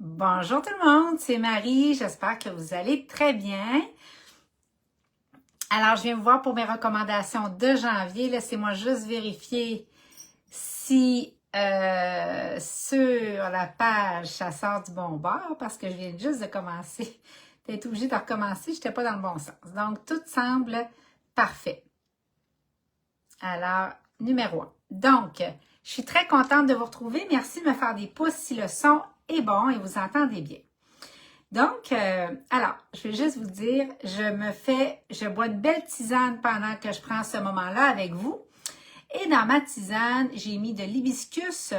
Bonjour tout le monde, c'est Marie, j'espère que vous allez très bien. Alors, je viens vous voir pour mes recommandations de janvier. Laissez-moi juste vérifier si sur la page, ça sort du bon bord parce que je viens juste de commencer. D'être obligée de recommencer, je n'étais pas dans le bon sens. Donc, tout semble parfait. Alors, numéro 1. Donc, je suis très contente de vous retrouver. Merci de me faire des pouces si le son est bon et vous entendez bien. Donc, alors, je vais juste vous dire, je bois une belle tisane pendant que je prends ce moment-là avec vous. Et dans ma tisane, j'ai mis de l'hibiscus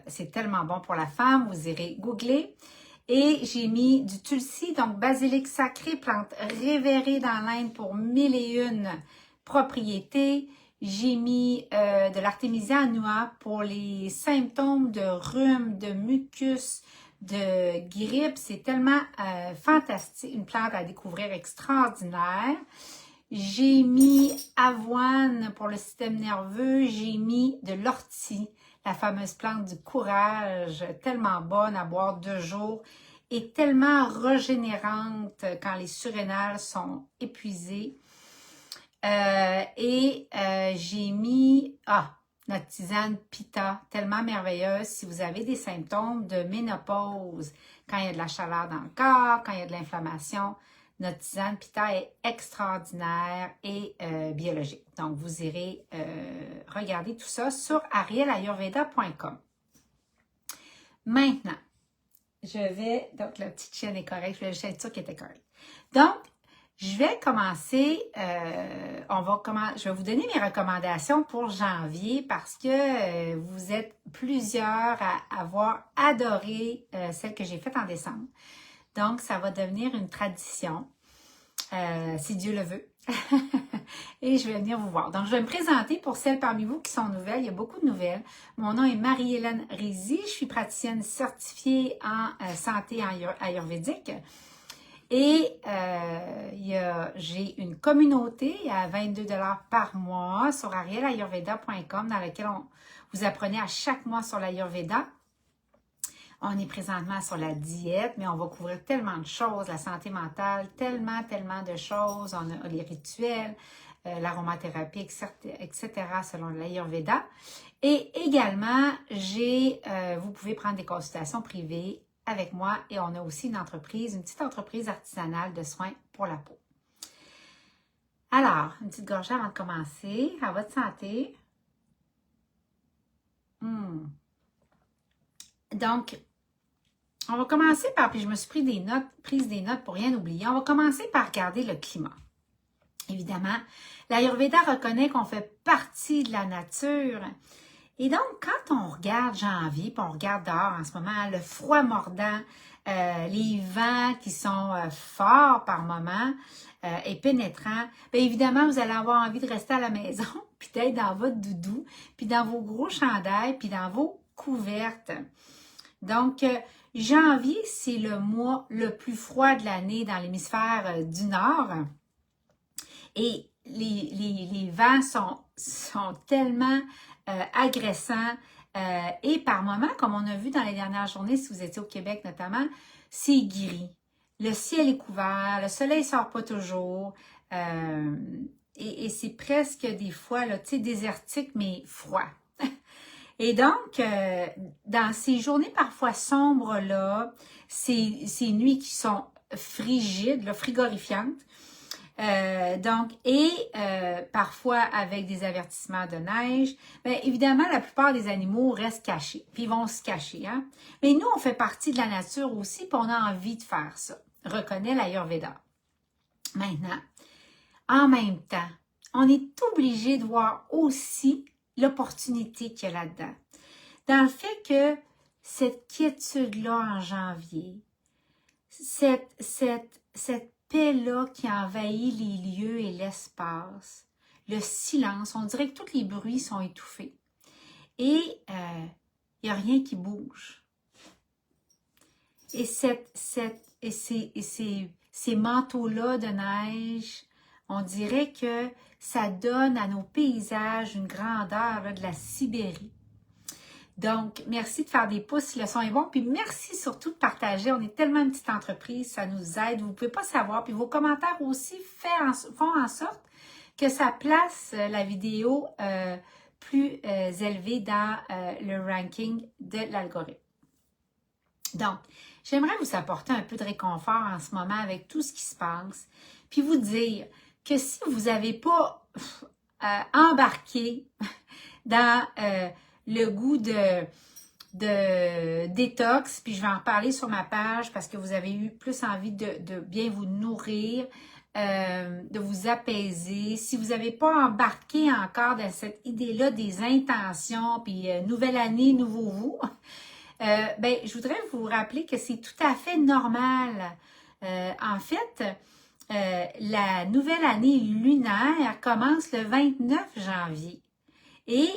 c'est tellement bon pour la femme, vous irez googler. Et j'ai mis du tulsi, donc basilic sacré, plante révérée dans l'Inde pour 1001 propriétés. J'ai mis de l'artémisia annua pour les symptômes de rhume, de mucus, de grippe. C'est tellement fantastique, une plante à découvrir extraordinaire. J'ai mis avoine pour le système nerveux. J'ai mis de l'ortie, la fameuse plante du courage, tellement bonne à boire 2 jours et tellement régénérante quand les surrénales sont épuisées. J'ai mis notre tisane Pitta, tellement merveilleuse si vous avez des symptômes de ménopause, quand il y a de la chaleur dans le corps, quand il y a de l'inflammation. Notre tisane Pitta est extraordinaire et biologique. Donc, vous irez regarder tout ça sur arielayurveda.com. Maintenant, donc la petite chienne est correcte, je voulais juste être sûre qu'elle était correcte. Donc, je vais commencer, je vais vous donner mes recommandations pour janvier parce que vous êtes plusieurs à avoir adoré celle que j'ai faite en décembre. Donc, ça va devenir une tradition, si Dieu le veut. Et je vais venir vous voir. Donc, je vais me présenter pour celles parmi vous qui sont nouvelles. Il y a beaucoup de nouvelles. Mon nom est Marie-Hélène Rizzi. Je suis praticienne certifiée en santé ayurvédique. Et j'ai une communauté à 22 $ par mois sur arielayurveda.com dans laquelle vous apprenez à chaque mois sur l'Ayurveda. On est présentement sur la diète, mais on va couvrir tellement de choses, la santé mentale, tellement de choses. On a les rituels, l'aromathérapie, etc. selon l'Ayurveda. Et également, vous pouvez prendre des consultations privées avec moi et on a aussi une petite entreprise artisanale de soins pour la peau. Alors, une petite gorgée avant de commencer. À votre santé. Donc, on va commencer puis je me suis prise des notes pour rien oublier. On va commencer par regarder le climat. Évidemment, l'Ayurveda reconnaît qu'on fait partie de la nature. Et donc, quand on regarde janvier, puis on regarde dehors en ce moment, le froid mordant, les vents qui sont forts par moments et pénétrants, bien évidemment, vous allez avoir envie de rester à la maison, puis d'être dans votre doudou, puis dans vos gros chandails, puis dans vos couvertes. Donc, janvier, c'est le mois le plus froid de l'année dans l'hémisphère du Nord. Et les vents sont tellement agressants et par moments, comme on a vu dans les dernières journées, si vous étiez au Québec notamment, c'est gris. Le ciel est couvert, le soleil ne sort pas toujours et c'est presque des fois là, désertique mais froid. Et donc, dans ces journées parfois sombres-là, ces nuits qui sont frigides, là, frigorifiantes, parfois avec des avertissements de neige, bien évidemment, la plupart des animaux restent cachés, puis ils vont se cacher. Hein? Mais nous, on fait partie de la nature aussi, puis on a envie de faire ça, reconnaît l'Ayurveda. Maintenant, en même temps, on est obligé de voir aussi l'opportunité qu'il y a là-dedans. Dans le fait que cette quiétude-là en janvier, cette paix-là qui envahit les lieux et l'espace, le silence, on dirait que tous les bruits sont étouffés. Et il n'y a rien qui bouge. Et ces manteaux-là de neige, on dirait que ça donne à nos paysages une grandeur là, de la Sibérie. Donc, merci de faire des pouces si le son est bon. Puis merci surtout de partager. On est tellement une petite entreprise, ça nous aide. Vous ne pouvez pas savoir. Puis vos commentaires aussi font en sorte que ça place la vidéo plus élevée dans le ranking de l'algorithme. Donc, j'aimerais vous apporter un peu de réconfort en ce moment avec tout ce qui se passe. Puis vous dire que si vous n'avez pas embarqué dans le goût de détox, puis je vais en reparler sur ma page parce que vous avez eu plus envie de bien vous nourrir, de vous apaiser. Si vous n'avez pas embarqué encore dans cette idée-là des intentions, puis nouvelle année, nouveau vous, ben, je voudrais vous rappeler que c'est tout à fait normal. En fait, la nouvelle année lunaire commence le 29 janvier. Et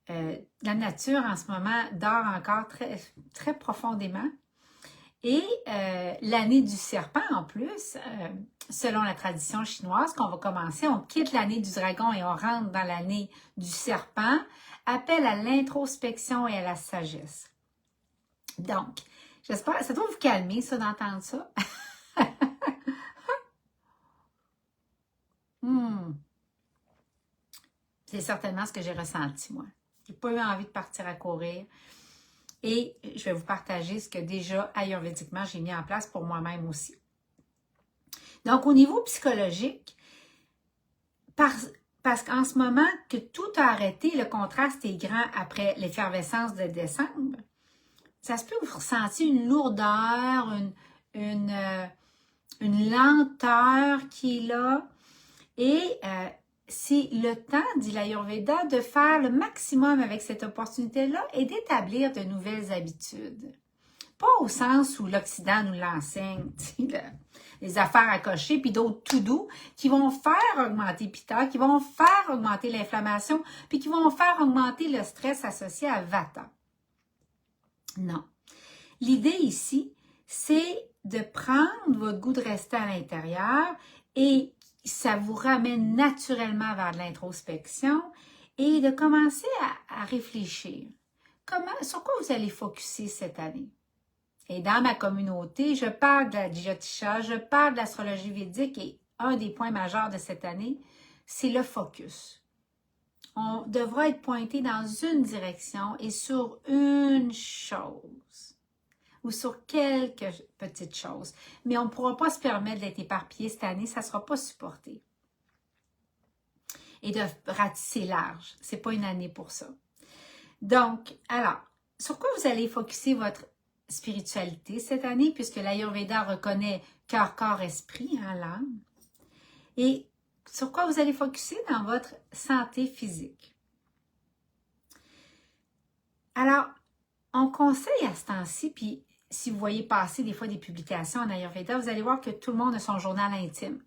la nature, en ce moment, dort encore très, très profondément. Et l'année du serpent, en plus, selon la tradition chinoise, qu'on va commencer, on quitte l'année du dragon et on rentre dans l'année du serpent, appelle à l'introspection et à la sagesse. Donc, j'espère, ça doit vous calmer, ça, d'entendre ça. C'est certainement ce que j'ai ressenti, moi. Je n'ai pas eu envie de partir à courir. Et je vais vous partager ce que déjà, ayurvédiquement, j'ai mis en place pour moi-même aussi. Donc, au niveau psychologique, parce qu'en ce moment que tout a arrêté, le contraste est grand après l'effervescence de décembre, ça se peut que vous ressentiez une lourdeur, une lenteur qui est là. Et c'est le temps, dit l'Ayurveda, de faire le maximum avec cette opportunité-là et d'établir de nouvelles habitudes. Pas au sens où l'Occident nous l'enseigne, les affaires à cocher, puis d'autres tout doux qui vont faire augmenter Pitta, qui vont faire augmenter l'inflammation, puis qui vont faire augmenter le stress associé à Vata. Non. L'idée ici, c'est de prendre votre goût de rester à l'intérieur et ça vous ramène naturellement vers de l'introspection et de commencer à réfléchir. Sur quoi vous allez focuser cette année? Et dans ma communauté, je parle de la Jyotisha, je parle de l'astrologie védique et un des points majeurs de cette année, c'est le focus. On devra être pointé dans une direction et sur une chose ou sur quelques petites choses. Mais on ne pourra pas se permettre d'être éparpillé cette année, ça ne sera pas supporté. Et de ratisser large, ce n'est pas une année pour ça. Donc, alors, sur quoi vous allez focuser votre spiritualité cette année, puisque l'Ayurveda reconnaît cœur, corps, esprit, l'âme. Et sur quoi vous allez focuser dans votre santé physique. Alors, on conseille à ce temps-ci, puis si vous voyez passer des fois des publications en Ayurveda, vous allez voir que tout le monde a son journal intime.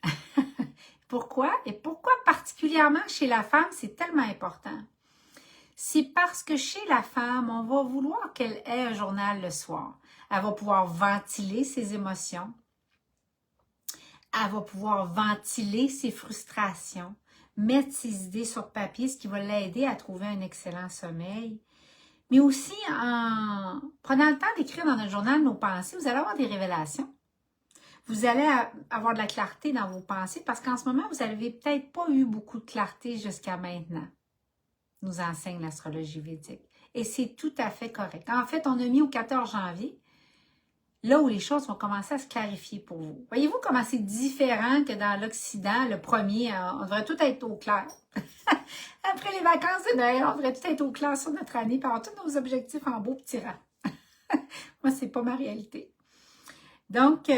Pourquoi? Et pourquoi particulièrement chez la femme, c'est tellement important? C'est parce que chez la femme, on va vouloir qu'elle ait un journal le soir. Elle va pouvoir ventiler ses émotions. Elle va pouvoir ventiler ses frustrations, mettre ses idées sur papier, ce qui va l'aider à trouver un excellent sommeil. Mais aussi, en prenant le temps d'écrire dans notre journal nos pensées, vous allez avoir des révélations. Vous allez avoir de la clarté dans vos pensées parce qu'en ce moment, vous n'avez peut-être pas eu beaucoup de clarté jusqu'à maintenant, nous enseigne l'astrologie védique. Et c'est tout à fait correct. En fait, on a mis au 14 janvier, là où les choses vont commencer à se clarifier pour vous. Voyez-vous comment c'est différent que dans l'Occident, le premier, on devrait tout être au clair. Après les vacances de Noël, on devrait tout être au clair sur notre année, par tous nos objectifs en beau petit rang. Moi, c'est pas ma réalité. Donc,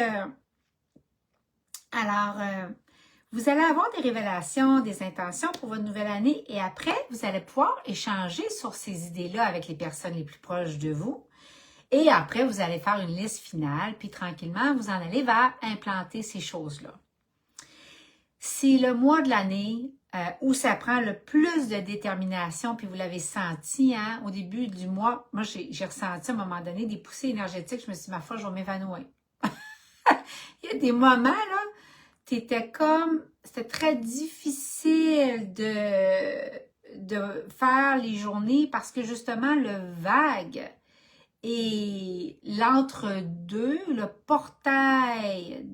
vous allez avoir des révélations, des intentions pour votre nouvelle année et après, vous allez pouvoir échanger sur ces idées-là avec les personnes les plus proches de vous. Et après, vous allez faire une liste finale, puis tranquillement, vous en allez vers implanter ces choses-là. C'est le mois de l'année où ça prend le plus de détermination, puis vous l'avez senti au début du mois. Moi, j'ai ressenti à un moment donné des poussées énergétiques. Je me suis dit, ma foi, je vais m'évanouir. Il y a des moments, là, c'était très difficile de faire les journées parce que justement le vague et l'entre-deux, le portail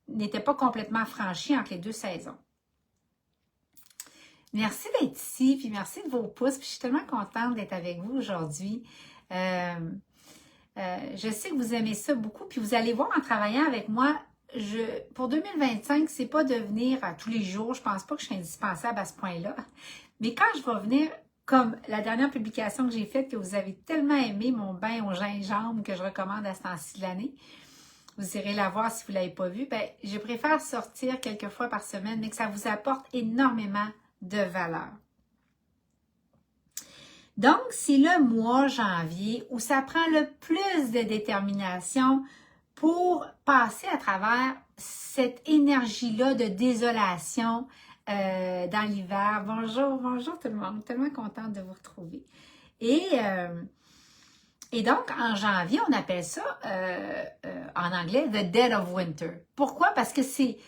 n'était pas complètement franchi entre les deux saisons. Merci d'être ici, puis merci de vos pouces, puis je suis tellement contente d'être avec vous aujourd'hui. Je sais que vous aimez ça beaucoup, puis vous allez voir en travaillant avec moi, pour 2025, c'est pas de venir à tous les jours, je pense pas que je suis indispensable à ce point-là, mais quand je vais venir, comme la dernière publication que j'ai faite, que vous avez tellement aimé, mon bain au gingembre, que je recommande à ce temps-ci de l'année, vous irez la voir si vous ne l'avez pas vue, ben, je préfère sortir quelques fois par semaine, mais que ça vous apporte énormément de valeur. Donc, c'est le mois janvier où ça prend le plus de détermination pour passer à travers cette énergie-là de désolation dans l'hiver. Bonjour, bonjour tout le monde, tellement contente de vous retrouver. Et donc, en janvier, on appelle ça, en anglais, the dead of winter. Pourquoi? Parce que c'est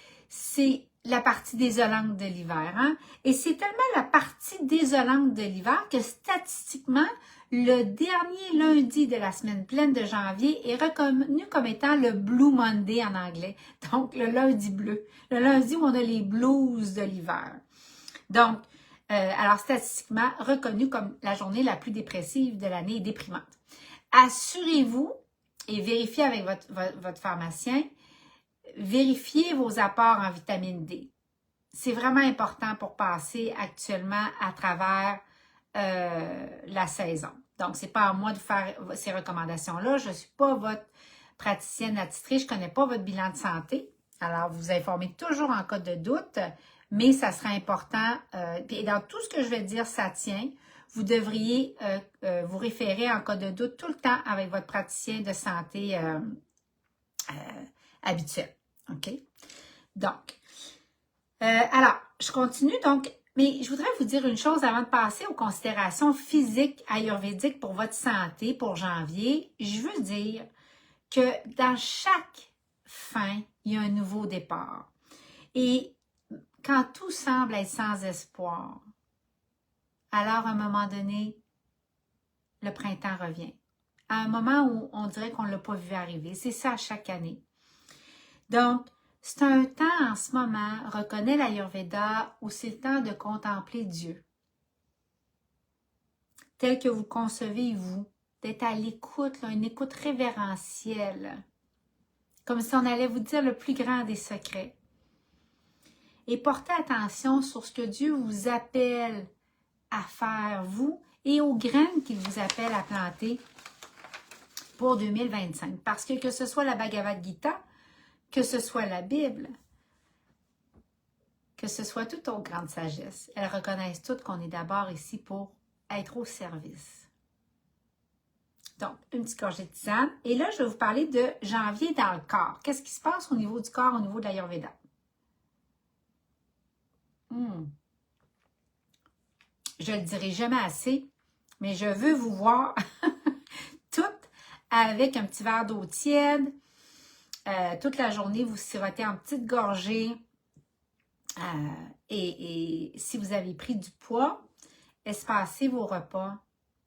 la partie désolante de l'hiver. Hein? Et c'est tellement la partie désolante de l'hiver que statistiquement, le dernier lundi de la semaine pleine de janvier est reconnu comme étant le Blue Monday en anglais. Donc, le lundi bleu. Le lundi où on a les blues de l'hiver. Donc, alors statistiquement, reconnu comme la journée la plus dépressive de l'année et déprimante. Assurez-vous et vérifiez avec votre pharmacien, vérifiez vos apports en vitamine D. C'est vraiment important pour passer actuellement à travers la saison. Donc, ce n'est pas à moi de faire ces recommandations-là. Je ne suis pas votre praticienne attitrée, je ne connais pas votre bilan de santé. Alors, vous informez toujours en cas de doute, mais ça sera important. Et dans tout ce que je vais dire, ça tient. Vous devriez vous référer en cas de doute tout le temps avec votre praticien de santé habituel. OK? Donc, alors, je continue. Donc, mais je voudrais vous dire une chose avant de passer aux considérations physiques ayurvédiques pour votre santé pour janvier. Je veux dire que dans chaque fin, il y a un nouveau départ. Et quand tout semble être sans espoir, alors à un moment donné, le printemps revient. À un moment où on dirait qu'on ne l'a pas vu arriver. C'est ça chaque année. Donc, c'est un temps en ce moment, reconnaît l'Ayurveda, où c'est le temps de contempler Dieu. Tel que vous concevez, vous, d'être à l'écoute, une écoute révérentielle. Comme si on allait vous dire le plus grand des secrets. Et portez attention sur ce que Dieu vous appelle à faire, vous, et aux graines qu'il vous appelle à planter pour 2025. Parce que ce soit la Bhagavad Gita, que ce soit la Bible, que ce soit toute autre grande sagesse, elles reconnaissent toutes qu'on est d'abord ici pour être au service. Donc, une petite gorgée de tisane. Et là, je vais vous parler de janvier dans le corps. Qu'est-ce qui se passe au niveau du corps, au niveau de l'Ayurveda? Je ne le dirai jamais assez, mais je veux vous voir toutes avec un petit verre d'eau tiède. Toute la journée, vous sirotez en petites gorgées. Et si vous avez pris du poids, espacez vos repas.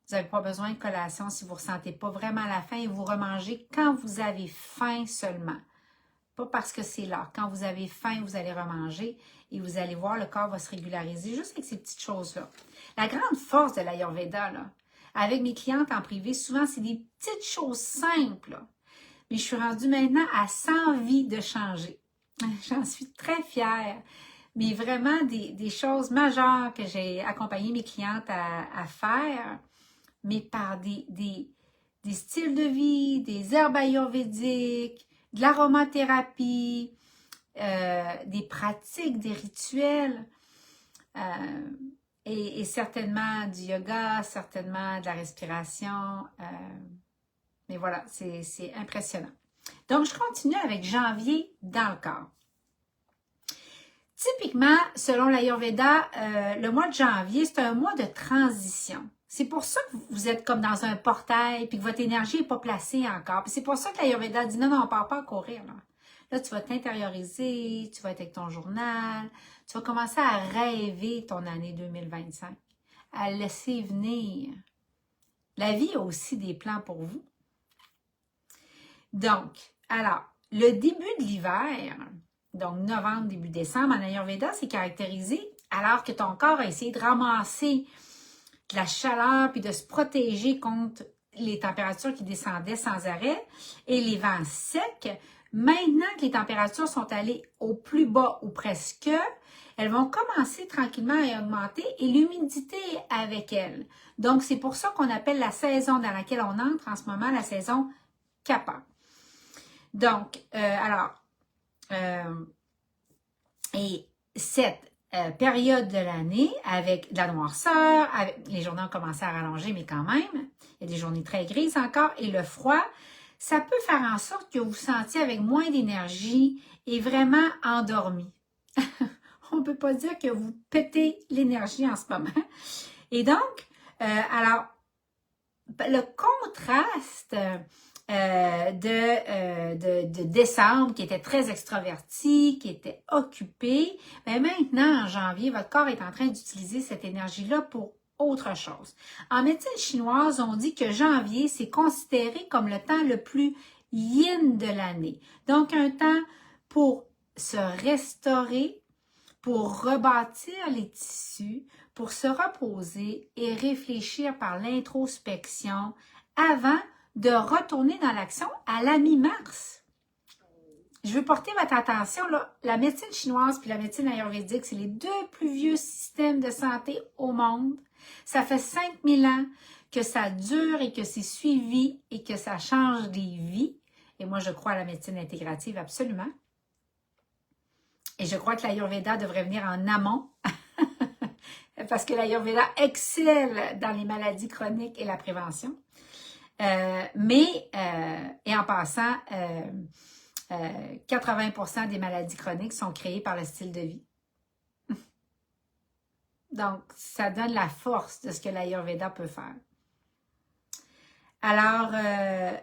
Vous n'avez pas besoin de collation si vous ne ressentez pas vraiment la faim et vous remangez quand vous avez faim seulement. Pas parce que c'est là. Quand vous avez faim, vous allez remanger et vous allez voir, le corps va se régulariser juste avec ces petites choses-là. La grande force de l'Ayurveda, là, avec mes clientes en privé, souvent, c'est des petites choses simples, là. Mais je suis rendue maintenant à 100 vies de changer. J'en suis très fière. Mais vraiment des choses majeures que j'ai accompagné mes clientes à faire, mais par des styles de vie, des herbes ayurvédiques, de l'aromathérapie, des pratiques, des rituels, et certainement du yoga, certainement de la respiration. Mais voilà, c'est impressionnant. Donc, je continue avec janvier dans le corps. Typiquement, selon l'Ayurveda, le mois de janvier, c'est un mois de transition. C'est pour ça que vous êtes comme dans un portail puis que votre énergie n'est pas placée encore. C'est pour ça que l'Ayurveda dit non, on ne part pas à courir. Là, tu vas t'intérioriser, tu vas être avec ton journal, tu vas commencer à rêver ton année 2025. à laisser venir. La vie a aussi des plans pour vous. Donc, alors, le début de l'hiver, donc novembre, début décembre, en Ayurveda, c'est caractérisé alors que ton corps a essayé de ramasser de la chaleur puis de se protéger contre les températures qui descendaient sans arrêt et les vents secs. Maintenant que les températures sont allées au plus bas ou presque, elles vont commencer tranquillement à augmenter et l'humidité avec elles. Donc, c'est pour ça qu'on appelle la saison dans laquelle on entre en ce moment la saison Kapha. Donc, et cette période de l'année avec de la noirceur, les journées ont commencé à rallonger, mais quand même, il y a des journées très grises encore, et le froid, ça peut faire en sorte que vous vous sentiez avec moins d'énergie et vraiment endormi. On ne peut pas dire que vous pétez l'énergie en ce moment. Et donc, le contraste de décembre, qui était très extraverti, qui était occupé, mais maintenant, en janvier, votre corps est en train d'utiliser cette énergie-là pour autre chose. En médecine chinoise, on dit que janvier, c'est considéré comme le temps le plus yin de l'année. Donc, un temps pour se restaurer, pour rebâtir les tissus, pour se reposer et réfléchir par l'introspection avant de retourner dans l'action à la mi-mars. Je veux porter votre attention, là, la médecine chinoise puis la médecine ayurvédique, c'est les deux plus vieux systèmes de santé au monde. Ça fait 5000 ans que ça dure et que c'est suivi et que ça change des vies. Et moi, je crois à la médecine intégrative, absolument. Et je crois que l'Ayurveda devrait venir en amont parce que l'Ayurveda excelle dans les maladies chroniques et la prévention. Et en passant, 80% des maladies chroniques sont créées par le style de vie. Donc, ça donne la force de ce que l'Ayurveda peut faire. Alors,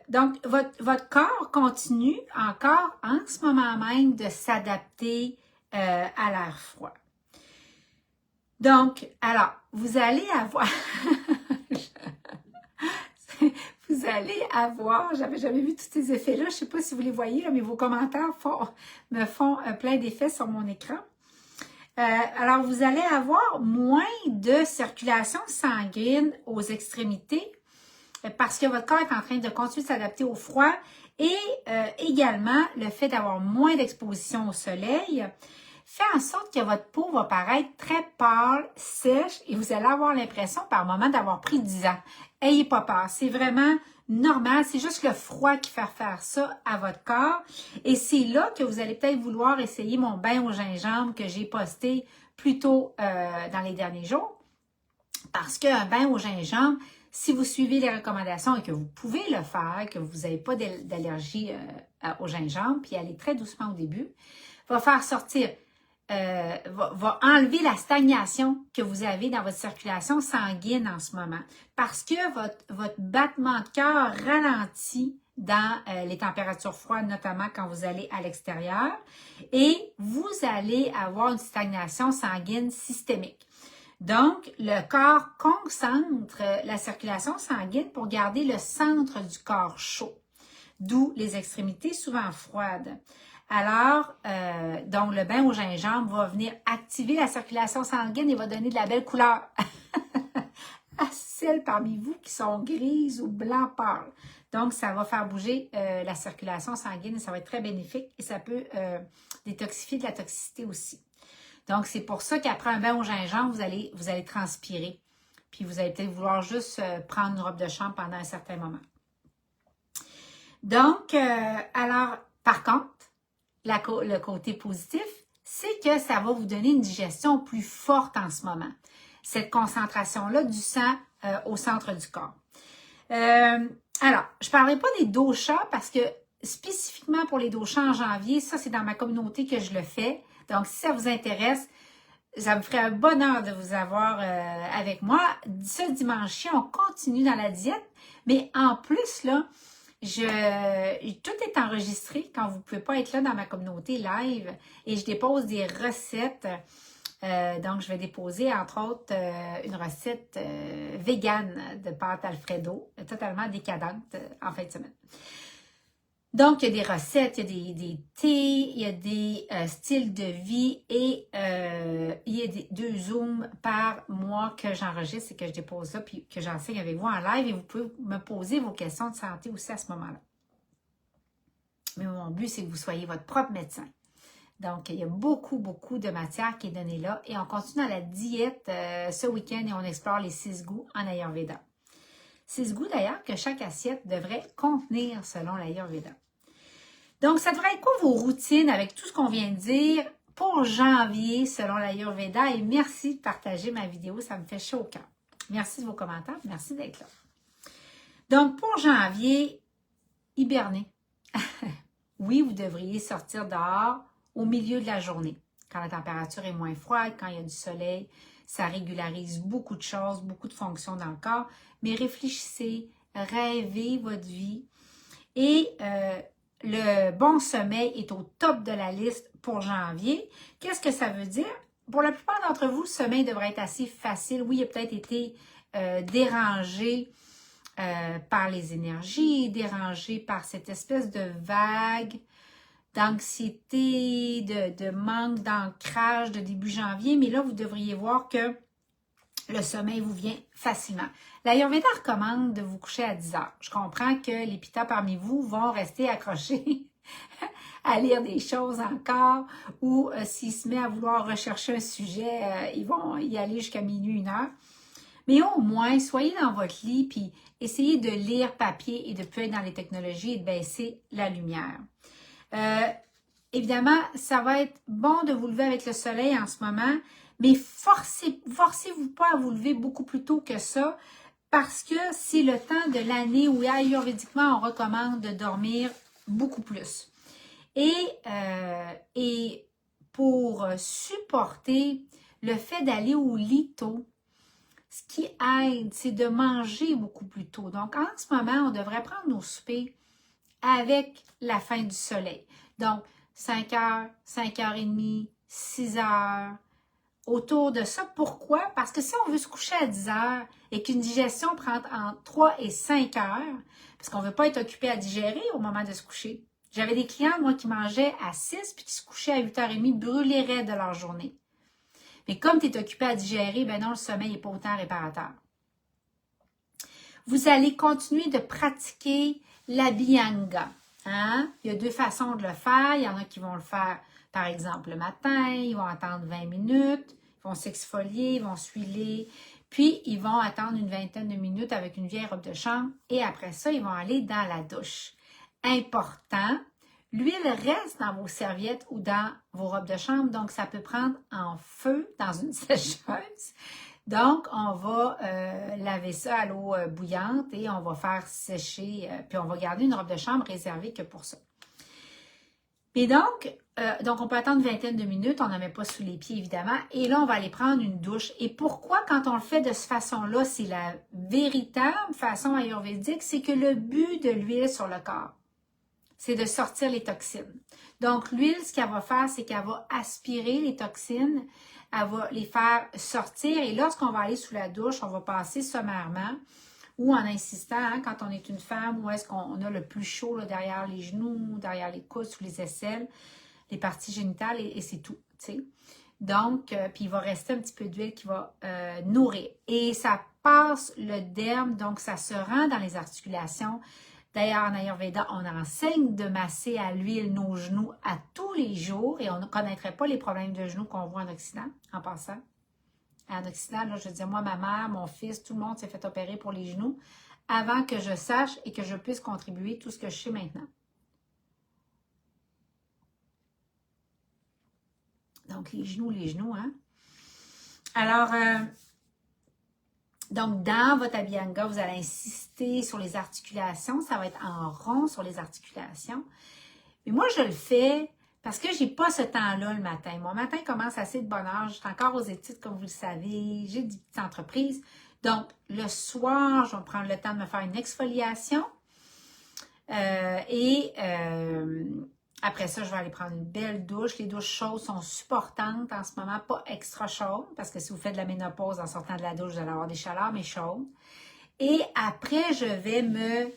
donc, votre corps continue encore en ce moment même de s'adapter à l'air froid. Donc, alors, vous allez avoir... Vous allez avoir, j'avais jamais vu tous ces effets-là, je ne sais pas si vous les voyez, là, mais vos commentaires me font plein d'effets sur mon écran. Alors, vous allez avoir moins de circulation sanguine aux extrémités parce que votre corps est en train de continuer de s'adapter au froid et également le fait d'avoir moins d'exposition au soleil fait en sorte que votre peau va paraître très pâle, sèche et vous allez avoir l'impression par moment d'avoir pris 10 ans. Ayez pas peur, c'est vraiment normal, c'est juste le froid qui fait faire ça à votre corps. Et c'est là que vous allez peut-être vouloir essayer mon bain au gingembre que j'ai posté plus tôt dans les derniers jours. Parce qu'un bain au gingembre, si vous suivez les recommandations et que vous pouvez le faire, que vous n'avez pas d'allergie au gingembre, puis aller très doucement au début, va faire sortir... va enlever la stagnation que vous avez dans votre circulation sanguine en ce moment. Parce que votre battement de cœur ralentit dans les températures froides, notamment quand vous allez à l'extérieur. Et vous allez avoir une stagnation sanguine systémique. Donc, le corps concentre la circulation sanguine pour garder le centre du corps chaud. D'où les extrémités souvent froides. Alors, donc le bain au gingembre va venir activer la circulation sanguine et va donner de la belle couleur à celles parmi vous qui sont grises ou blanc pâle. Donc, ça va faire bouger la circulation sanguine et ça va être très bénéfique et ça peut détoxifier de la toxicité aussi. Donc, c'est pour ça qu'après un bain au gingembre, vous allez transpirer. Puis, vous allez peut-être vouloir juste prendre une robe de chambre pendant un certain moment. Donc, alors, par contre, le côté positif, c'est que ça va vous donner une digestion plus forte en ce moment. Cette concentration-là du sang au centre du corps. Alors, je ne parlerai pas des doshas parce que spécifiquement pour les doshas en janvier, ça c'est dans ma communauté que je le fais. Donc, si ça vous intéresse, ça me ferait un bonheur de vous avoir avec moi. Ce dimanche-ci, on continue dans la diète, mais en plus, là, tout est enregistré quand vous ne pouvez pas être là dans ma communauté live et je dépose des recettes Donc, je vais déposer, entre autres, une recette végane de pâte Alfredo, totalement décadente en fin de semaine. Donc, il y a des recettes, il y a des thés, il y a des styles de vie et il y a 2 Zooms par mois que j'enregistre et que je dépose là, puis que j'enseigne avec vous en live et vous pouvez me poser vos questions de santé aussi à ce moment-là. Mais mon but, c'est que vous soyez votre propre médecin. Donc, il y a beaucoup, beaucoup de matière qui est donnée là et on continue dans la diète ce week-end et on explore les 6 goûts en Ayurveda. 6 goûts d'ailleurs que chaque assiette devrait contenir selon l'Ayurveda. Donc, ça devrait être quoi vos routines avec tout ce qu'on vient de dire pour janvier selon l'Ayurveda et merci de partager ma vidéo, ça me fait chaud au cœur. Merci de vos commentaires, merci d'être là. Donc, pour janvier, hiberner. Oui, vous devriez sortir dehors au milieu de la journée, quand la température est moins froide, quand il y a du soleil, ça régularise beaucoup de choses, beaucoup de fonctions dans le corps, mais réfléchissez, rêvez votre vie et le bon sommeil est au top de la liste pour janvier. Qu'est-ce que ça veut dire? Pour la plupart d'entre vous, le sommeil devrait être assez facile. Oui, il a peut-être été dérangé par les énergies, dérangé par cette espèce de vague d'anxiété, de manque d'ancrage de début janvier, mais là, vous devriez voir que le sommeil vous vient facilement. L'Ayurveda recommande de vous coucher à 10 heures. Je comprends que les pitas parmi vous vont rester accrochés à lire des choses encore ou s'ils se mettent à vouloir rechercher un sujet, ils vont y aller jusqu'à minuit, 1 heure. Mais au moins, soyez dans votre lit puis essayez de lire papier et de ne plus être dans les technologies et de baisser la lumière. Évidemment, ça va être bon de vous lever avec le soleil en ce moment, mais forcez-vous pas à vous lever beaucoup plus tôt que ça parce que c'est le temps de l'année où ayurvédiquement, on recommande de dormir beaucoup plus. Et pour supporter le fait d'aller au lit tôt, ce qui aide, c'est de manger beaucoup plus tôt. Donc, en ce moment, on devrait prendre nos soupers avec la fin du soleil. Donc, 5 heures, 5h30, 6 heures, autour de ça. Pourquoi? Parce que si on veut se coucher à 10 heures et qu'une digestion prend entre 3 et 5 heures, parce qu'on ne veut pas être occupé à digérer au moment de se coucher. J'avais des clients, moi, qui mangeaient à 6 puis qui se couchaient à 8h30, brûlés raides de leur journée. Mais comme tu es occupé à digérer, ben non, le sommeil n'est pas autant réparateur. Vous allez continuer de pratiquer l'abhyanga. Hein? Il y a 2 façons de le faire. Il y en a qui vont le faire, par exemple, le matin. Ils vont attendre 20 minutes. Ils vont s'exfolier, ils vont s'huiler. Puis, ils vont attendre une vingtaine de minutes avec une vieille robe de chambre. Et après ça, ils vont aller dans la douche. Important, l'huile reste dans vos serviettes ou dans vos robes de chambre. Donc, ça peut prendre en feu dans une sécheuse. Donc, on va laver ça à l'eau bouillante et on va faire sécher, puis on va garder une robe de chambre réservée que pour ça. Et donc on peut attendre une vingtaine de minutes, on n'en met pas sous les pieds évidemment, et là, on va aller prendre une douche. Et pourquoi, quand on le fait de cette façon-là, c'est la véritable façon ayurvédique, c'est que le but de l'huile sur le corps, c'est de sortir les toxines. Donc, l'huile, ce qu'elle va faire, c'est qu'elle va aspirer les toxines, elle va les faire sortir et lorsqu'on va aller sous la douche, on va passer sommairement ou en insistant, hein, quand on est une femme, où est-ce qu'on a le plus chaud là, derrière les genoux, derrière les coudes, sous les aisselles, les parties génitales et c'est tout, tu sais. Donc, puis il va rester un petit peu d'huile qui va nourrir. Et ça passe le derme, donc ça se rend dans les articulations. D'ailleurs, en Ayurveda, on enseigne de masser à l'huile nos genoux à tous les jours et on ne connaîtrait pas les problèmes de genoux qu'on voit en Occident, en passant. En Occident, là, je veux dire, moi, ma mère, mon fils, tout le monde s'est fait opérer pour les genoux avant que je sache et que je puisse contribuer tout ce que je sais maintenant. Donc, les genoux, hein? Alors, donc, dans votre abhyanga, vous allez insister sur les articulations. Ça va être en rond sur les articulations. Mais moi, je le fais parce que je n'ai pas ce temps-là le matin. Mon matin commence assez de bonne heure. Je suis encore aux études, comme vous le savez. J'ai des petites entreprises. Donc, le soir, je vais prendre le temps de me faire une exfoliation. Après ça, je vais aller prendre une belle douche. Les douches chaudes sont supportantes en ce moment, pas extra chaudes, parce que si vous faites de la ménopause en sortant de la douche, vous allez avoir des chaleurs, mais chaudes. Et après, je vais me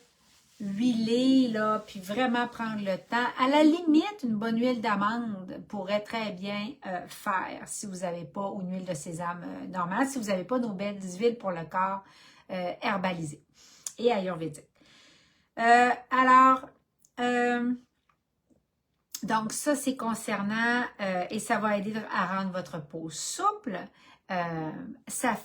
huiler, là, puis vraiment prendre le temps. À la limite, une bonne huile d'amande pourrait très bien faire si vous n'avez pas, ou une huile de sésame normale, si vous n'avez pas nos belles huiles pour le corps herbalisées et ayurvédiques. Donc ça, c'est concernant, et ça va aider à rendre votre peau souple. Ça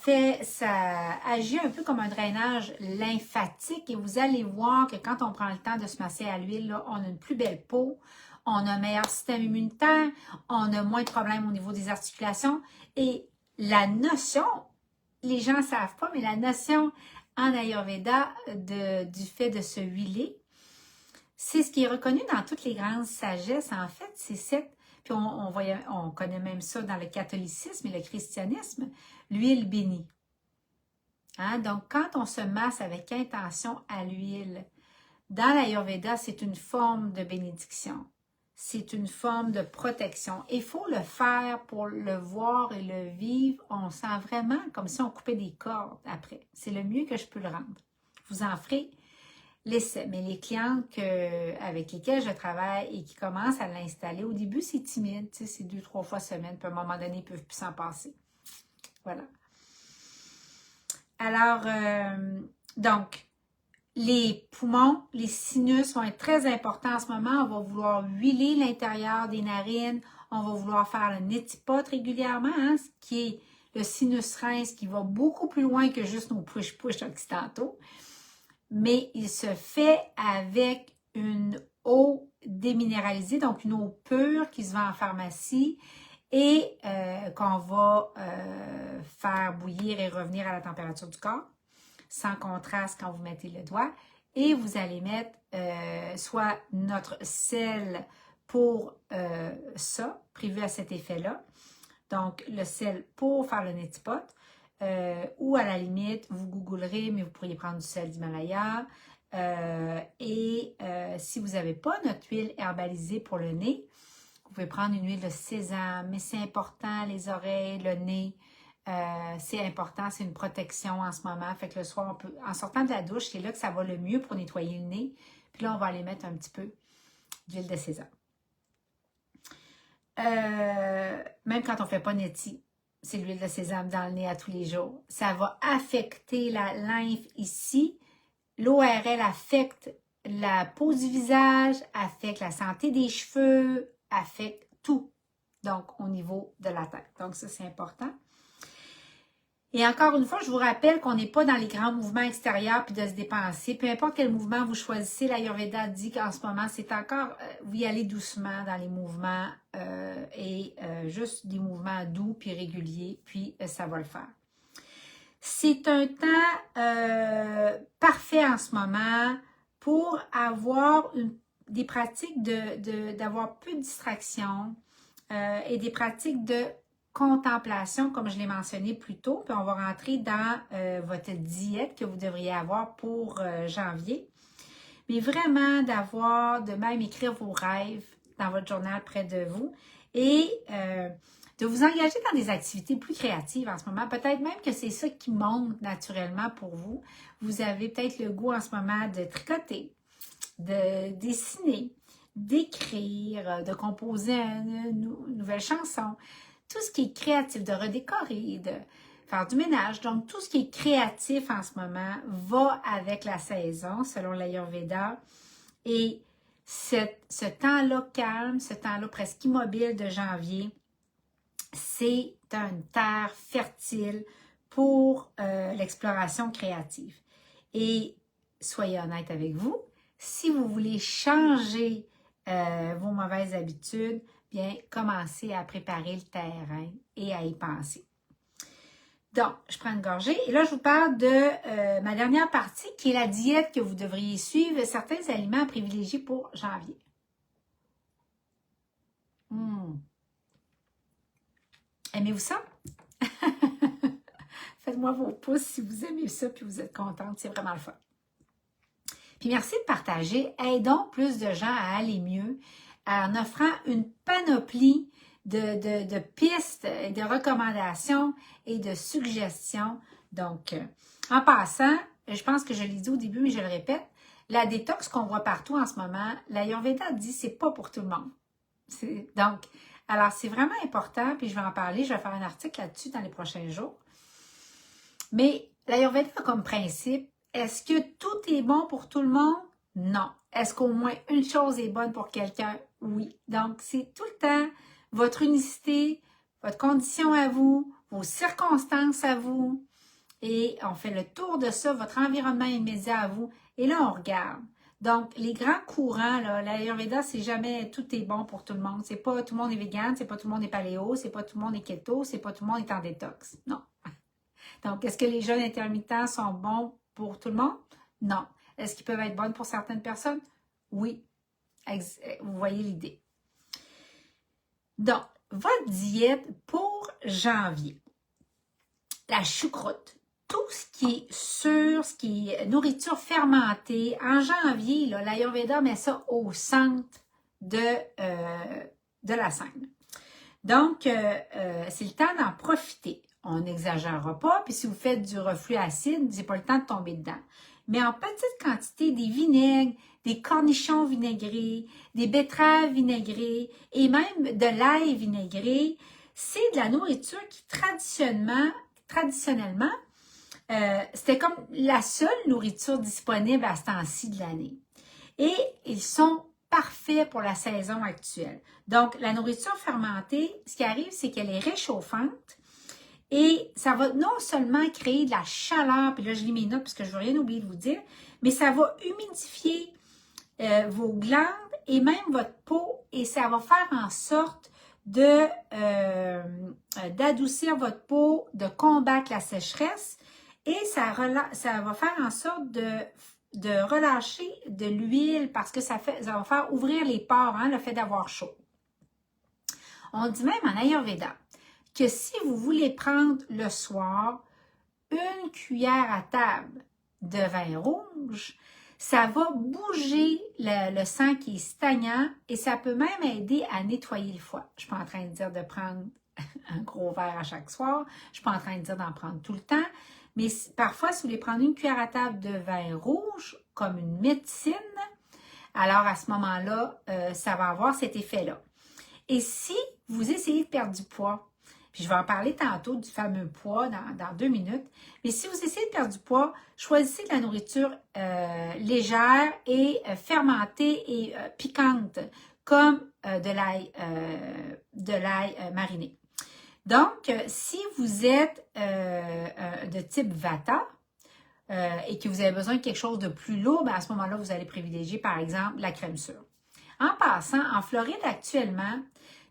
agit un peu comme un drainage lymphatique et vous allez voir que quand on prend le temps de se masser à l'huile, on a une plus belle peau, on a un meilleur système immunitaire, on a moins de problèmes au niveau des articulations et la notion, les gens ne savent pas, mais la notion en Ayurveda du fait de se huiler, c'est ce qui est reconnu dans toutes les grandes sagesses, en fait, c'est cette. Puis on connaît même ça dans le catholicisme et le christianisme, l'huile bénie. Hein? Donc, quand on se masse avec intention à l'huile, dans l'Ayurveda, c'est une forme de bénédiction. C'est une forme de protection. Il faut le faire pour le voir et le vivre. On sent vraiment comme si on coupait des cordes après. C'est le mieux que je peux le rendre. Vous en ferez l'essai. Mais les clientes avec lesquelles je travaille et qui commencent à l'installer, au début, c'est timide. C'est 2-3 fois semaine. Puis à un moment donné, ils ne peuvent plus s'en passer. Voilà. Alors, donc, les poumons, les sinus vont être très importants en ce moment. On va vouloir huiler l'intérieur des narines. On va vouloir faire le netipote régulièrement, hein, ce qui est le sinus rince qui va beaucoup plus loin que juste nos push-push occidentaux. Mais il se fait avec une eau déminéralisée, donc une eau pure qui se vend en pharmacie et qu'on va faire bouillir et revenir à la température du corps, sans contraste quand vous mettez le doigt. Et vous allez mettre soit notre sel pour ça, prévu à cet effet-là, donc le sel pour faire le netipote, ou à la limite, vous googlerez, mais vous pourriez prendre du sel d'Himalaya. Si vous n'avez pas notre huile herbalisée pour le nez, vous pouvez prendre une huile de sésame, mais c'est important, les oreilles, le nez, c'est important, c'est une protection en ce moment. Fait que le soir, en sortant de la douche, c'est là que ça va le mieux pour nettoyer le nez. Puis là, on va aller mettre un petit peu d'huile de sésame. Même quand on ne fait pas neti, c'est l'huile de sésame dans le nez à tous les jours. Ça va affecter la lymphe ici. L'ORL affecte la peau du visage, affecte la santé des cheveux, affecte tout. Donc, au niveau de la tête. Donc, ça, c'est important. Et encore une fois, je vous rappelle qu'on n'est pas dans les grands mouvements extérieurs puis de se dépenser. Peu importe quel mouvement vous choisissez, l'Ayurveda dit qu'en ce moment, c'est encore, vous y allez doucement dans les mouvements juste des mouvements doux puis réguliers, puis ça va le faire. C'est un temps parfait en ce moment pour avoir des pratiques d'avoir peu de distractions et des pratiques de contemplation, comme je l'ai mentionné plus tôt, puis on va rentrer dans votre diète que vous devriez avoir pour janvier. Mais vraiment de même écrire vos rêves dans votre journal près de vous et de vous engager dans des activités plus créatives en ce moment. Peut-être même que c'est ça qui monte naturellement pour vous. Vous avez peut-être le goût en ce moment de tricoter, de dessiner, d'écrire, de composer une nouvelle chanson. Tout ce qui est créatif, de redécorer, de faire du ménage. Donc, tout ce qui est créatif en ce moment va avec la saison, selon l'Ayurveda. Et ce temps-là calme, ce temps-là presque immobile de janvier, c'est une terre fertile pour l'exploration créative. Et soyez honnête avec vous, si vous voulez changer vos mauvaises habitudes, bien, commencez à préparer le terrain et à y penser. Donc, je prends une gorgée et là, je vous parle de ma dernière partie qui est la diète que vous devriez suivre, certains aliments à privilégier pour janvier. Aimez-vous ça? Faites-moi vos pouces si vous aimez ça puis vous êtes contente, c'est vraiment le fun. Puis merci de partager, aidons plus de gens à aller mieux, en offrant une panoplie de pistes, de recommandations et de suggestions. Donc, en passant, je pense que je l'ai dit au début, mais je le répète, la détox qu'on voit partout en ce moment, l'Ayurveda dit c'est pas pour tout le monde. Donc, alors c'est vraiment important, puis je vais en parler, je vais faire un article là-dessus dans les prochains jours. Mais l'Ayurveda a comme principe, est-ce que tout est bon pour tout le monde? Non. Est-ce qu'au moins une chose est bonne pour quelqu'un? Oui. Donc, c'est tout le temps votre unicité, votre condition à vous, vos circonstances à vous, et on fait le tour de ça, votre environnement immédiat à vous, et là, on regarde. Donc, les grands courants, l'Ayurveda, c'est jamais tout est bon pour tout le monde. C'est pas tout le monde est vegan, c'est pas tout le monde est paléo, c'est pas tout le monde est keto, c'est pas tout le monde est en détox. Non. Donc, est-ce que les jeûnes intermittents sont bons pour tout le monde? Non. Est-ce qu'ils peuvent être bons pour certaines personnes? Oui. Vous voyez l'idée. Donc, votre diète pour janvier. La choucroute. Tout ce qui est sûr, ce qui est nourriture fermentée. En janvier, l'Ayurveda met ça au centre de la scène. Donc, c'est le temps d'en profiter. On n'exagérera pas, puis si vous faites du reflux acide, c'est pas le temps de tomber dedans. Mais en petite quantité, des vinaigres, des cornichons vinaigrés, des betteraves vinaigrées et même de l'ail vinaigré, c'est de la nourriture qui traditionnellement, c'était comme la seule nourriture disponible à ce temps-ci de l'année. Et ils sont parfaits pour la saison actuelle. Donc, la nourriture fermentée, ce qui arrive, c'est qu'elle est réchauffante et ça va non seulement créer de la chaleur, puis là, je lis mes notes parce que je ne veux rien oublier de vous dire, mais ça va humidifier vos glandes et même votre peau et ça va faire en sorte d'adoucir votre peau, de combattre la sécheresse et ça va faire en sorte de relâcher de l'huile parce que ça va faire ouvrir les pores, le fait d'avoir chaud. On dit même en Ayurveda que si vous voulez prendre le soir une cuillère à table de vin rouge, ça va bouger le sang qui est stagnant et ça peut même aider à nettoyer le foie. Je ne suis pas en train de dire de prendre un gros verre à chaque soir, je ne suis pas en train de dire d'en prendre tout le temps, mais parfois, si vous voulez prendre une cuillère à table de vin rouge comme une médecine, alors à ce moment-là, ça va avoir cet effet-là. Et si vous essayez de perdre du poids, puis je vais en parler tantôt du fameux poids dans 2 minutes, mais si vous essayez de perdre du poids, choisissez de la nourriture légère et fermentée et piquante, comme de l'ail mariné. Donc, si vous êtes de type Vata et que vous avez besoin de quelque chose de plus lourd, à ce moment-là, vous allez privilégier, par exemple, la crème sûre. En passant, en Floride, actuellement,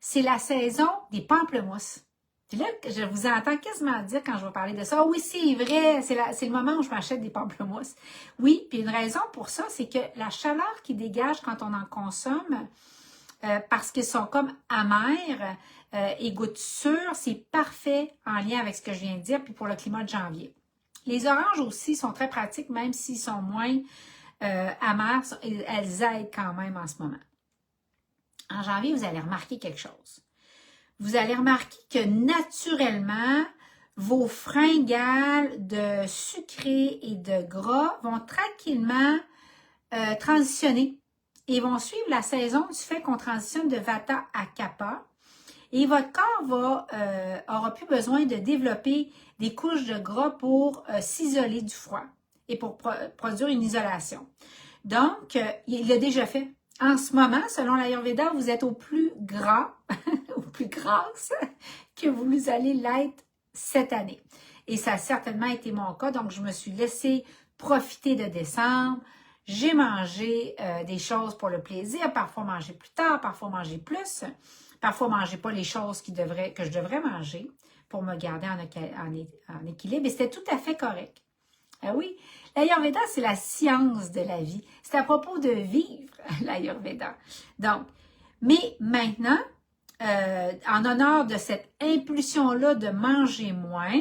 c'est la saison des pamplemousses. Puis là, je vous entends quasiment dire quand je vais parler de ça, oui, c'est vrai, c'est le moment où je m'achète des pamplemousses. Oui, puis une raison pour ça, c'est que la chaleur qui dégage quand on en consomme, parce qu'ils sont comme amers et goûtent sûrs, c'est parfait en lien avec ce que je viens de dire, puis pour le climat de janvier. Les oranges aussi sont très pratiques, même s'ils sont moins amers, elles aident quand même en ce moment. En janvier, vous allez remarquer quelque chose. Vous allez remarquer que naturellement, vos fringales de sucré et de gras vont tranquillement transitionner et vont suivre la saison du fait qu'on transitionne de Vata à Kapha. Et votre corps aura plus besoin de développer des couches de gras pour s'isoler du froid et pour produire une isolation. Donc, il l'a déjà fait. En ce moment, selon l'Ayurveda, vous êtes au plus gras, au plus grasse que vous allez l'être cette année. Et ça a certainement été mon cas, donc je me suis laissée profiter de décembre. J'ai mangé des choses pour le plaisir, parfois manger plus tard, parfois manger plus, parfois manger pas les choses que je devrais manger pour me garder en équilibre. Et c'était tout à fait correct. Ah oui, l'Ayurveda, c'est la science de la vie. C'est à propos de vivre, l'Ayurveda. Donc, mais maintenant, en honneur de cette impulsion-là de manger moins,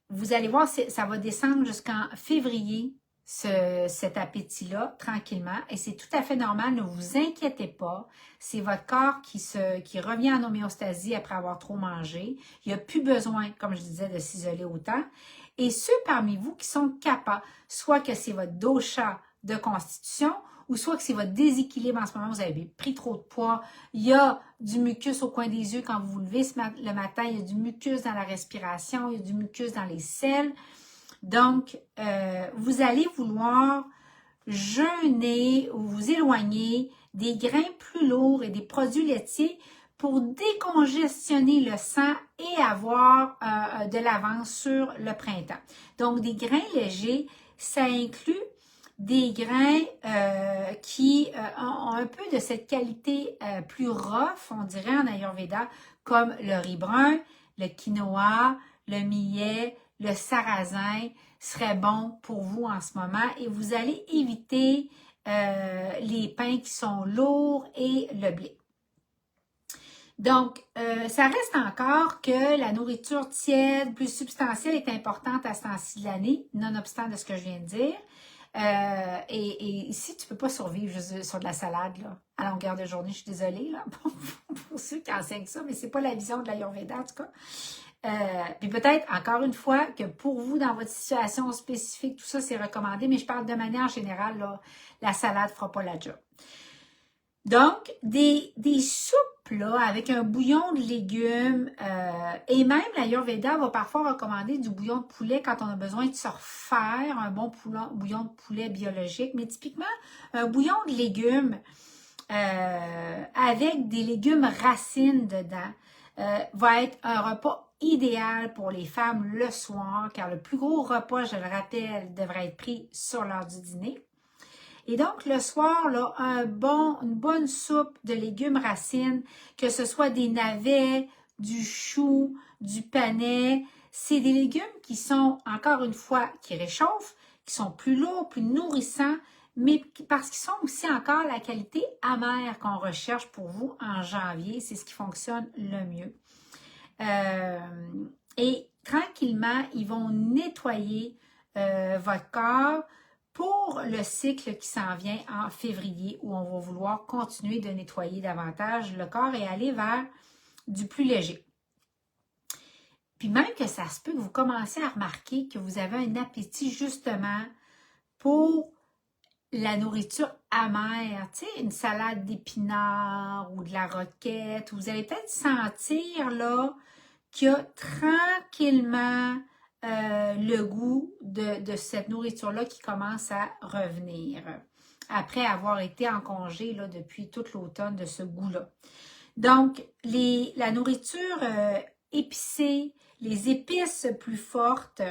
vous allez voir, ça va descendre jusqu'en février cet appétit-là tranquillement et c'est tout à fait normal, ne vous inquiétez pas. C'est votre corps qui revient en homéostasie après avoir trop mangé. Il n'y a plus besoin, comme je disais, de s'isoler autant. Et ceux parmi vous qui sont capables, soit que c'est votre dosha de constitution ou soit que c'est votre déséquilibre en ce moment, vous avez pris trop de poids, il y a du mucus au coin des yeux quand vous vous levez le matin, il y a du mucus dans la respiration, il y a du mucus dans les selles. Donc, vous allez vouloir jeûner ou vous éloigner des grains plus lourds et des produits laitiers pour décongestionner le sang et avoir de l'avance sur le printemps. Donc, des grains légers, ça inclut des grains qui ont un peu de cette qualité plus rough, on dirait en Ayurveda, comme le riz brun, le quinoa, le millet, le sarrasin serait bon pour vous en ce moment et vous allez éviter les pains qui sont lourds et le blé. Donc, ça reste encore que la nourriture tiède, plus substantielle est importante à ce temps-ci de l'année, nonobstant de ce que je viens de dire. Et ici, tu ne peux pas survivre juste sur de la salade là, à longueur de journée. Je suis désolée là, pour ceux qui enseignent ça, mais ce n'est pas la vision de l'Ayurveda en tout cas. Puis peut-être, encore une fois, que pour vous, dans votre situation spécifique, tout ça, c'est recommandé, mais je parle de manière générale, là, la salade ne fera pas la job. Donc, des soupes, là, avec un bouillon de légumes, et même l'Ayurveda va parfois recommander du bouillon de poulet quand on a besoin de se refaire un bon bouillon de poulet biologique, mais typiquement, un bouillon de légumes avec des légumes racines dedans va être un repas idéal pour les femmes le soir, car le plus gros repas, je le rappelle, devrait être pris sur l'heure du dîner. Et donc, le soir, là, une bonne soupe de légumes racines, que ce soit des navets, du chou, du panais, c'est des légumes qui sont, encore une fois, qui réchauffent, qui sont plus lourds, plus nourrissants, mais parce qu'ils sont aussi encore la qualité amère qu'on recherche pour vous en janvier. C'est ce qui fonctionne le mieux. Et tranquillement, ils vont nettoyer votre corps pour le cycle qui s'en vient en février où on va vouloir continuer de nettoyer davantage le corps et aller vers du plus léger. Puis même que ça se peut que vous commencez à remarquer que vous avez un appétit justement pour la nourriture amère, tu sais, une salade d'épinards ou de la roquette. Vous allez peut-être sentir là qu'il y a tranquillement le goût de cette nourriture-là qui commence à revenir après avoir été en congé là, depuis toute l'automne de ce goût-là. Donc, la nourriture épicée, les épices plus fortes,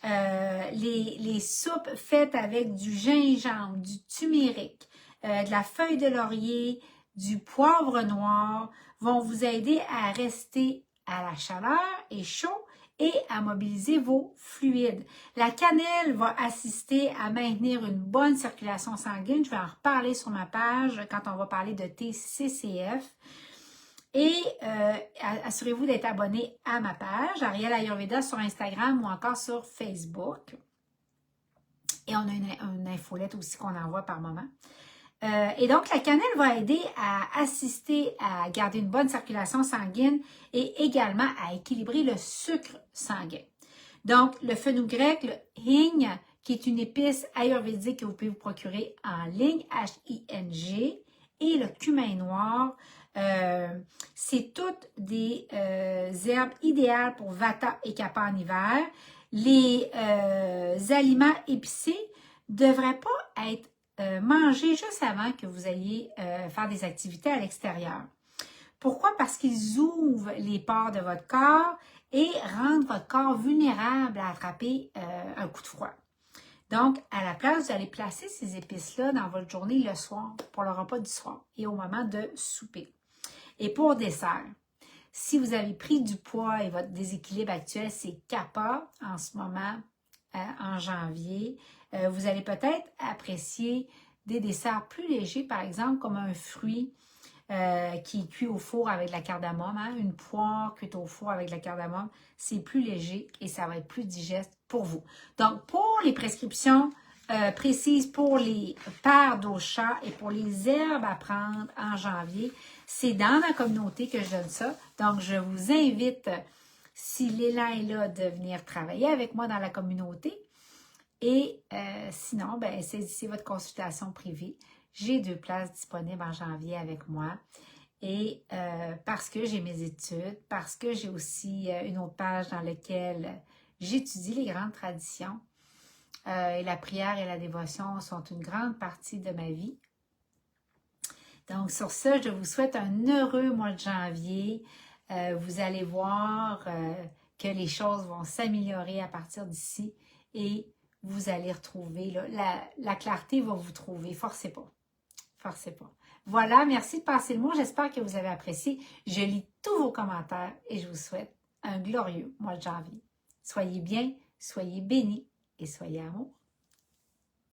les soupes faites avec du gingembre, du turmeric, de la feuille de laurier, du poivre noir vont vous aider à rester à la chaleur et chaud et à mobiliser vos fluides. La cannelle va assister à maintenir une bonne circulation sanguine. Je vais en reparler sur ma page quand on va parler de TCCF. Et assurez-vous d'être abonné à ma page, Ariel Ayurveda sur Instagram ou encore sur Facebook. Et on a une infolette aussi qu'on envoie par moment. Et donc, la cannelle va aider à assister à garder une bonne circulation sanguine et également à équilibrer le sucre sanguin. Donc, le fenugrec, le hing, qui est une épice ayurvédique que vous pouvez vous procurer en ligne, H-I-N-G, et le cumin noir, c'est toutes des herbes idéales pour Vata et Kapha en hiver. Les aliments épicés ne devraient pas être mangés juste avant que vous ayez faire des activités à l'extérieur. Pourquoi? Parce qu'ils ouvrent les pores de votre corps et rendent votre corps vulnérable à attraper un coup de froid. Donc, à la place, vous allez placer ces épices-là dans votre journée le soir, pour le repas du soir et au moment de souper. Et pour dessert, si vous avez pris du poids et votre déséquilibre actuel, c'est Kapha en ce moment, en janvier, vous allez peut-être apprécier des desserts plus légers, par exemple, comme un fruit qui est cuit au four avec de la cardamome, hein, une poire cuite au four avec de la cardamome, c'est plus léger et ça va être plus digeste pour vous. Donc, pour les prescriptions précise pour les paires d'Ocha et pour les herbes à prendre en janvier. C'est dans la communauté que je donne ça. Donc, je vous invite, si l'élan est là, de venir travailler avec moi dans la communauté. Et sinon, ben, saisissez votre consultation privée. J'ai 2 places disponibles en janvier avec moi. Et parce que j'ai mes études, parce que j'ai aussi une autre page dans laquelle j'étudie les grandes traditions. Et la prière et la dévotion sont une grande partie de ma vie. Donc, sur ce, je vous souhaite un heureux mois de janvier. Vous allez voir que les choses vont s'améliorer à partir d'ici et vous allez retrouver, là, la clarté va vous trouver. Forcez pas. Forcez pas. Voilà, merci de passer le mot. J'espère que vous avez apprécié. Je lis tous vos commentaires et je vous souhaite un glorieux mois de janvier. Soyez bien, soyez bénis et soyez amour.